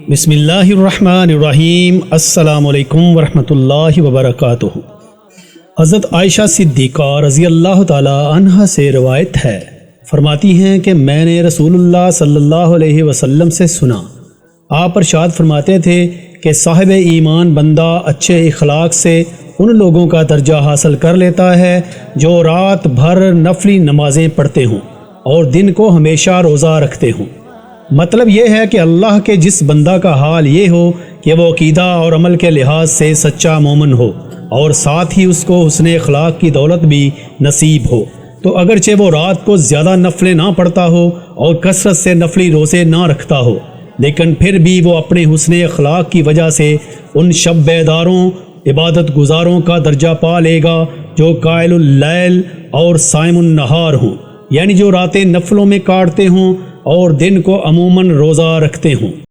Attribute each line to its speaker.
Speaker 1: बिस्मिल्लाहिर्रहमानिर्रहीम। अस्सलामुअलैकुम वरहमतुल्लाहि वबरकातुहू। हज़रत आयशा सिद्दीक़ा रज़ी अल्लाह ताला अन्हा से रवायत है, फरमाती हैं कि मैंने रसूलुल्लाह सल्लल्लाहु अलैहि वसल्लम से सुना, आप इरशाद फरमाते थे कि साहिब ईमान बंदा अच्छे इखलाक से उन लोगों का दर्जा हासिल कर लेता है जो रात भर नफली नमाज़ें पढ़ते हों और दिन को हमेशा रोज़ा रखते हों। मतलब ये है कि अल्लाह के जिस बंदा का हाल ये हो कि वो अकीदा और अमल के लिहाज से सच्चा मोमिन हो और साथ ही उसको हुस्न अखलाक की दौलत भी नसीब हो, तो अगरचे वो रात को ज़्यादा नफलें ना पढ़ता हो और कसरत से नफली रोज़े ना रखता हो, लेकिन फिर भी वो अपने हुस्न अखलाक की वजह से उन शब बेदारों इबादत गुजारों का दर्जा पा लेगा जो कायलुल लैल और साइमुन नहार हों, यानी जो रातें नफलों में काटते हों और दिन को अमूमन रोज़ा रखते हों।